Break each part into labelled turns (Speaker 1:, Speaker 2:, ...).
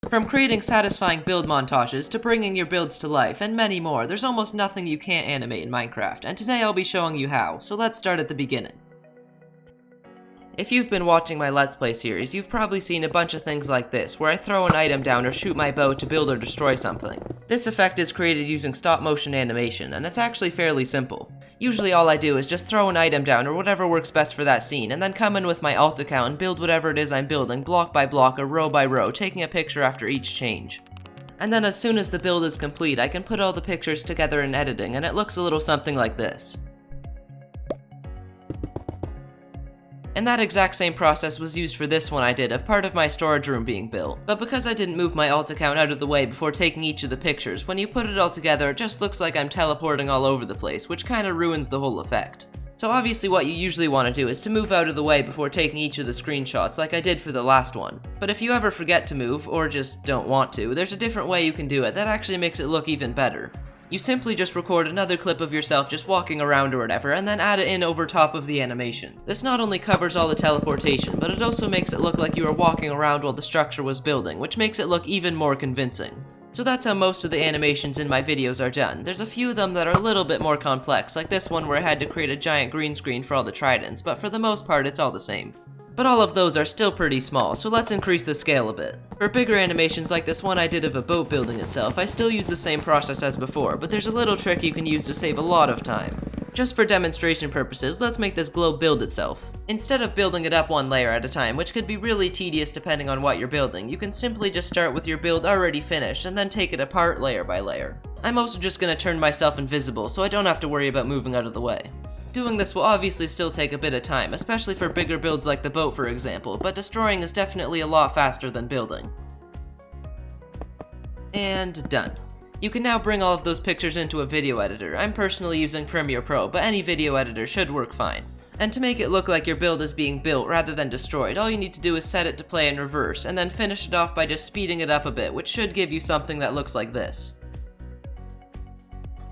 Speaker 1: From creating satisfying build montages to bringing your builds to life, and many more, there's almost nothing you can't animate in Minecraft, and today I'll be showing you how, so let's start at the beginning. If you've been watching my Let's Play series, you've probably seen a bunch of things like this, where I throw an item down or shoot my bow to build or destroy something. This effect is created using stop motion animation, and it's actually fairly simple. Usually all I do is just throw an item down or whatever works best for that scene, and then come in with my alt account and build whatever it is I'm building block by block or row by row, taking a picture after each change. And then as soon as the build is complete, I can put all the pictures together in editing, and it looks a little something like this. And that exact same process was used for this one I did of part of my storage room being built. But because I didn't move my alt account out of the way before taking each of the pictures, when you put it all together it just looks like I'm teleporting all over the place, which kinda ruins the whole effect. So obviously what you usually want to do is to move out of the way before taking each of the screenshots like I did for the last one. But if you ever forget to move, or just don't want to, there's a different way you can do it that actually makes it look even better. You simply just record another clip of yourself just walking around or whatever, and then add it in over top of the animation. This not only covers all the teleportation, but it also makes it look like you were walking around while the structure was building, which makes it look even more convincing. So that's how most of the animations in my videos are done. There's a few of them that are a little bit more complex, like this one where I had to create a giant green screen for all the tridents, but for the most part it's all the same. But all of those are still pretty small, so let's increase the scale a bit. For bigger animations like this one I did of a boat building itself, I still use the same process as before, but there's a little trick you can use to save a lot of time. Just for demonstration purposes, let's make this globe build itself. Instead of building it up one layer at a time, which could be really tedious depending on what you're building, you can simply just start with your build already finished and then take it apart layer by layer. I'm also just going to turn myself invisible so I don't have to worry about moving out of the way. Doing this will obviously still take a bit of time, especially for bigger builds like the boat for example, but destroying is definitely a lot faster than building. And done. You can now bring all of those pictures into a video editor. I'm personally using Premiere Pro, but any video editor should work fine. And to make it look like your build is being built rather than destroyed, all you need to do is set it to play in reverse, and then finish it off by just speeding it up a bit, which should give you something that looks like this.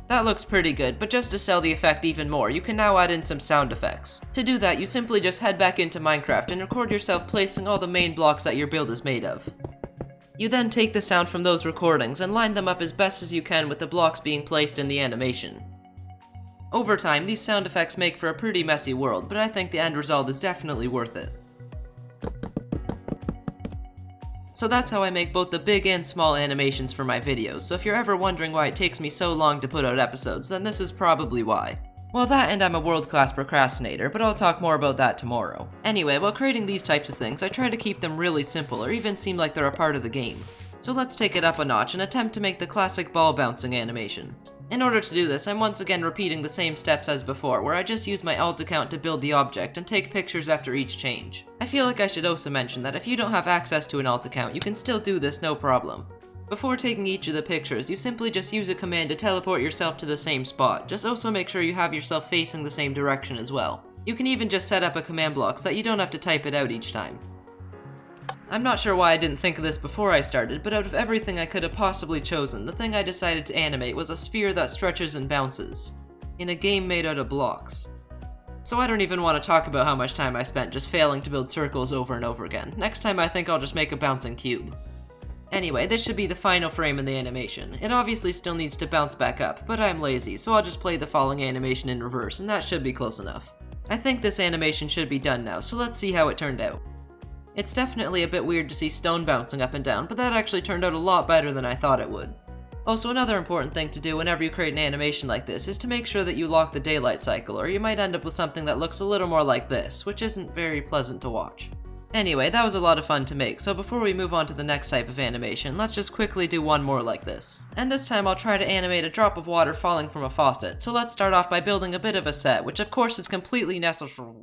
Speaker 1: That looks pretty good, but just to sell the effect even more, you can now add in some sound effects. To do that, you simply just head back into Minecraft and record yourself placing all the main blocks that your build is made of. You then take the sound from those recordings and line them up as best as you can with the blocks being placed in the animation. Over time, these sound effects make for a pretty messy world, but I think the end result is definitely worth it. So that's how I make both the big and small animations for my videos, so if you're ever wondering why it takes me so long to put out episodes, then this is probably why. Well, that and I'm a world-class procrastinator, but I'll talk more about that tomorrow. Anyway, while creating these types of things, I try to keep them really simple or even seem like they're a part of the game. So let's take it up a notch and attempt to make the classic ball bouncing animation. In order to do this, I'm once again repeating the same steps as before, where I just use my alt account to build the object and take pictures after each change. I feel like I should also mention that if you don't have access to an alt account, you can still do this no problem. Before taking each of the pictures, you simply just use a command to teleport yourself to the same spot, just also make sure you have yourself facing the same direction as well. You can even just set up a command block so that you don't have to type it out each time. I'm not sure why I didn't think of this before I started, but out of everything I could have possibly chosen, the thing I decided to animate was a sphere that stretches and bounces, in a game made out of blocks. So I don't even want to talk about how much time I spent just failing to build circles over and over again. Next time I think I'll just make a bouncing cube. Anyway, this should be the final frame in the animation. It obviously still needs to bounce back up, but I'm lazy, so I'll just play the falling animation in reverse, and that should be close enough. I think this animation should be done now, so let's see how it turned out. It's definitely a bit weird to see stone bouncing up and down, but that actually turned out a lot better than I thought it would. Also, another important thing to do whenever you create an animation like this is to make sure that you lock the daylight cycle, or you might end up with something that looks a little more like this, which isn't very pleasant to watch. Anyway, that was a lot of fun to make, so before we move on to the next type of animation, let's just quickly do one more like this. And this time I'll try to animate a drop of water falling from a faucet, so let's start off by building a bit of a set, which of course is completely necessary.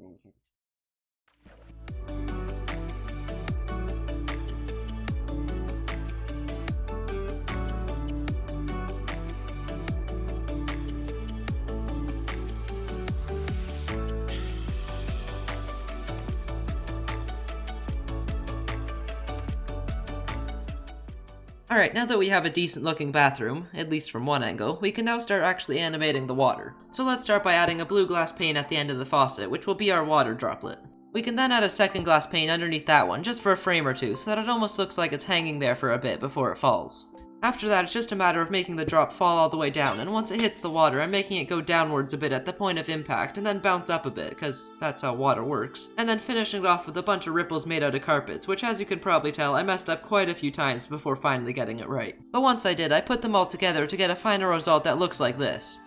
Speaker 1: Alright, now that we have a decent looking bathroom, at least from one angle, we can now start actually animating the water. So let's start by adding a blue glass pane at the end of the faucet, which will be our water droplet. We can then add a second glass pane underneath that one, just for a frame or two, so that it almost looks like it's hanging there for a bit before it falls. After that, it's just a matter of making the drop fall all the way down, and once it hits the water, I'm making it go downwards a bit at the point of impact, and then bounce up a bit, because that's how water works, and then finishing it off with a bunch of ripples made out of carpets, which as you can probably tell, I messed up quite a few times before finally getting it right. But once I did, I put them all together to get a final result that looks like this.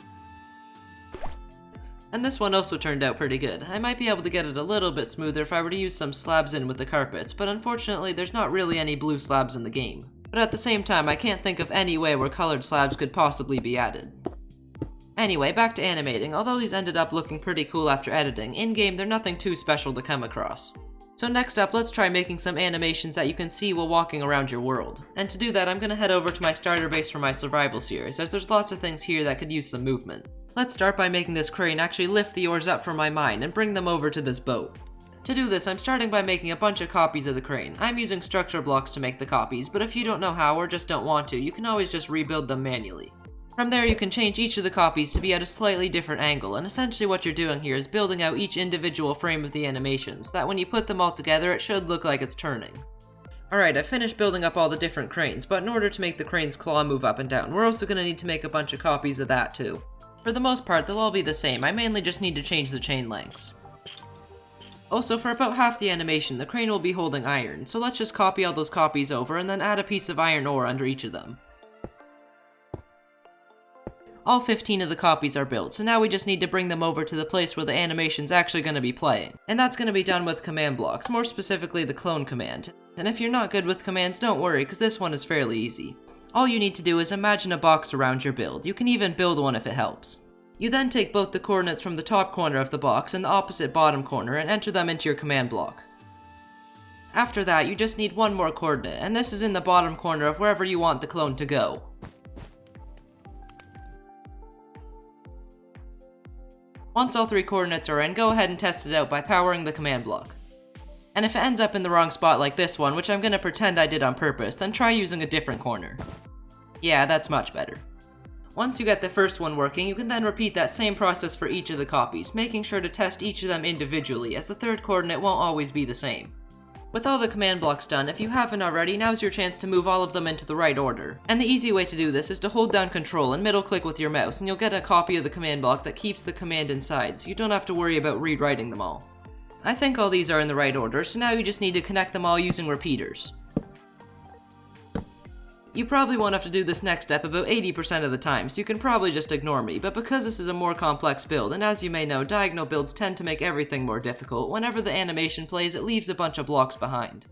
Speaker 1: And this one also turned out pretty good. I might be able to get it a little bit smoother if I were to use some slabs in with the carpets, but unfortunately there's not really any blue slabs in the game. But at the same time, I can't think of any way where colored slabs could possibly be added. Anyway, back to animating. Although these ended up looking pretty cool after editing, in-game they're nothing too special to come across. So next up, let's try making some animations that you can see while walking around your world. And to do that, I'm gonna head over to my starter base for my survival series, as there's lots of things here that could use some movement. Let's start by making this crane actually lift the oars up from my mine and bring them over to this boat. To do this, I'm starting by making a bunch of copies of the crane. I'm using structure blocks to make the copies, but if you don't know how or just don't want to, you can always just rebuild them manually. From there, you can change each of the copies to be at a slightly different angle, and essentially what you're doing here is building out each individual frame of the animation, so that when you put them all together, it should look like it's turning. Alright, I finished building up all the different cranes, but in order to make the crane's claw move up and down, we're also going to need to make a bunch of copies of that too. For the most part, they'll all be the same. I mainly just need to change the chain lengths. Also, for about half the animation, the crane will be holding iron, so let's just copy all those copies over and then add a piece of iron ore under each of them. All 15 of the copies are built, so now we just need to bring them over to the place where the animation's actually going to be playing. And that's going to be done with command blocks, more specifically the clone command. And if you're not good with commands, don't worry, because this one is fairly easy. All you need to do is imagine a box around your build. You can even build one if it helps. You then take both the coordinates from the top corner of the box and the opposite bottom corner and enter them into your command block. After that, you just need one more coordinate, and this is in the bottom corner of wherever you want the clone to go. Once all three coordinates are in, go ahead and test it out by powering the command block. And if it ends up in the wrong spot like this one, which I'm gonna pretend I did on purpose, then try using a different corner. Yeah, that's much better. Once you get the first one working, you can then repeat that same process for each of the copies, making sure to test each of them individually, as the third coordinate won't always be the same. With all the command blocks done, if you haven't already, now's your chance to move all of them into the right order. And the easy way to do this is to hold down Control and middle click with your mouse, and you'll get a copy of the command block that keeps the command inside, so you don't have to worry about rewriting them all. I think all these are in the right order, so now you just need to connect them all using repeaters. You probably won't have to do this next step about 80% of the time, so you can probably just ignore me, but because this is a more complex build, and as you may know, diagonal builds tend to make everything more difficult, whenever the animation plays it leaves a bunch of blocks behind.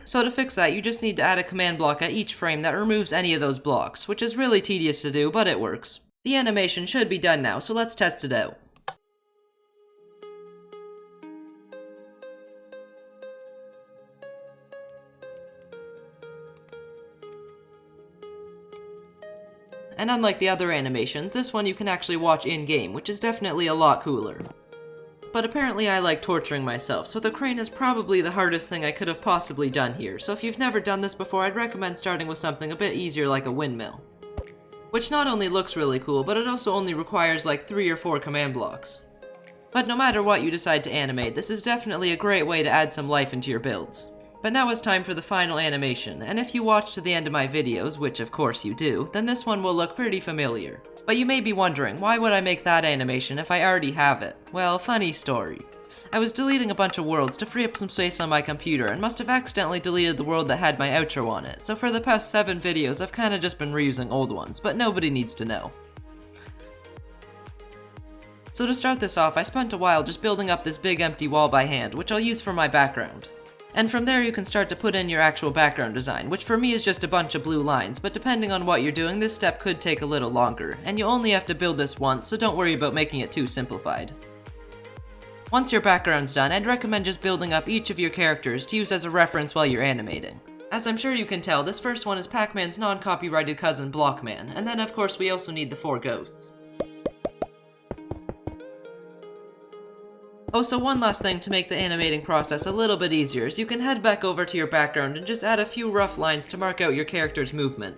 Speaker 1: So to fix that, you just need to add a command block at each frame that removes any of those blocks, which is really tedious to do, but it works. The animation should be done now, so let's test it out. And unlike the other animations, this one you can actually watch in-game, which is definitely a lot cooler. But apparently I like torturing myself, so the crane is probably the hardest thing I could have possibly done here, so if you've never done this before, I'd recommend starting with something a bit easier like a windmill. Which not only looks really cool, but it also only requires like 3 or 4 command blocks. But no matter what you decide to animate, this is definitely a great way to add some life into your builds. But now it's time for the final animation, and if you watch to the end of my videos, which of course you do, then this one will look pretty familiar. But you may be wondering, why would I make that animation if I already have it? Well, funny story. I was deleting a bunch of worlds to free up some space on my computer and must have accidentally deleted the world that had my outro on it, so for the past 7 videos I've kinda just been reusing old ones, but nobody needs to know. So to start this off, I spent a while just building up this big empty wall by hand, which I'll use for my background. And from there you can start to put in your actual background design, which for me is just a bunch of blue lines, but depending on what you're doing, this step could take a little longer, and you only have to build this once, so don't worry about making it too simplified. Once your background's done, I'd recommend just building up each of your characters to use as a reference while you're animating. As I'm sure you can tell, this first one is Pac-Man's non-copyrighted cousin Blockman, and then of course we also need the 4 ghosts. Oh, so one last thing to make the animating process a little bit easier is you can head back over to your background and just add a few rough lines to mark out your character's movement.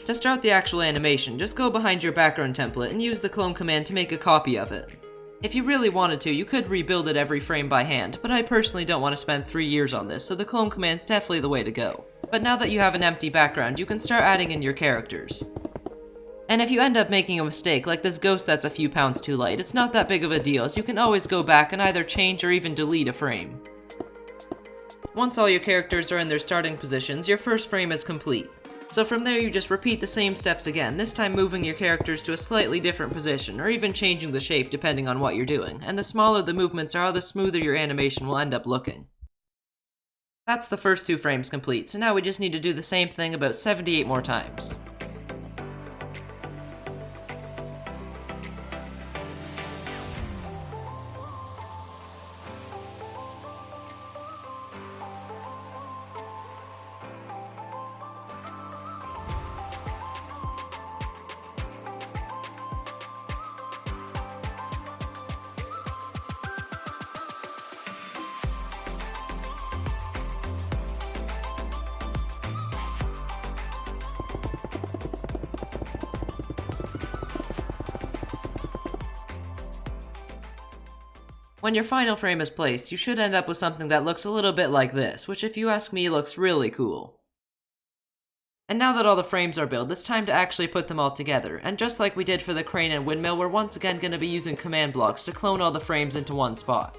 Speaker 1: To start the actual animation, just go behind your background template and use the clone command to make a copy of it. If you really wanted to, you could rebuild it every frame by hand, but I personally don't want to spend 3 years on this, so the clone command's definitely the way to go. But now that you have an empty background, you can start adding in your characters. And if you end up making a mistake, like this ghost that's a few pounds too light, it's not that big of a deal, as you can always go back and either change or even delete a frame. Once all your characters are in their starting positions, your first frame is complete. So from there you just repeat the same steps again, this time moving your characters to a slightly different position, or even changing the shape depending on what you're doing, and the smaller the movements are, the smoother your animation will end up looking. That's the first 2 frames complete, so now we just need to do the same thing about 78 more times. When your final frame is placed, you should end up with something that looks a little bit like this, which if you ask me looks really cool. And now that all the frames are built, it's time to actually put them all together, and just like we did for the crane and windmill, we're once again going to be using command blocks to clone all the frames into one spot.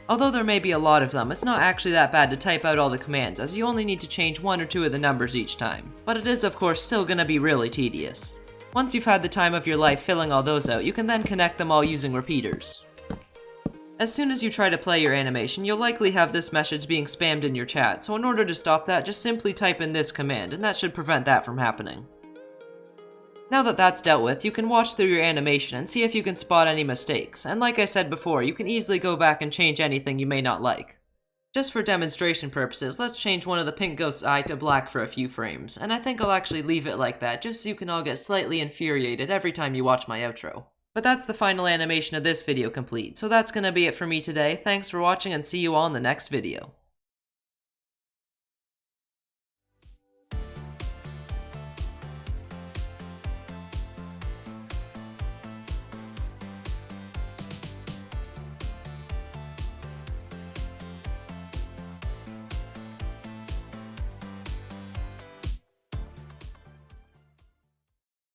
Speaker 1: Although there may be a lot of them, it's not actually that bad to type out all the commands, as you only need to change 1 or 2 of the numbers each time, but it is of course still going to be really tedious. Once you've had the time of your life filling all those out, you can then connect them all using repeaters. As soon as you try to play your animation, you'll likely have this message being spammed in your chat, so in order to stop that, just simply type in this command, and that should prevent that from happening. Now that that's dealt with, you can watch through your animation and see if you can spot any mistakes, and like I said before, you can easily go back and change anything you may not like. Just for demonstration purposes, let's change one of the pink ghost's eye to black for a few frames, and I think I'll actually leave it like that, just so you can all get slightly infuriated every time you watch my outro. But that's the final animation of this video complete, so that's gonna be it for me today. Thanks for watching and see you all in the next video.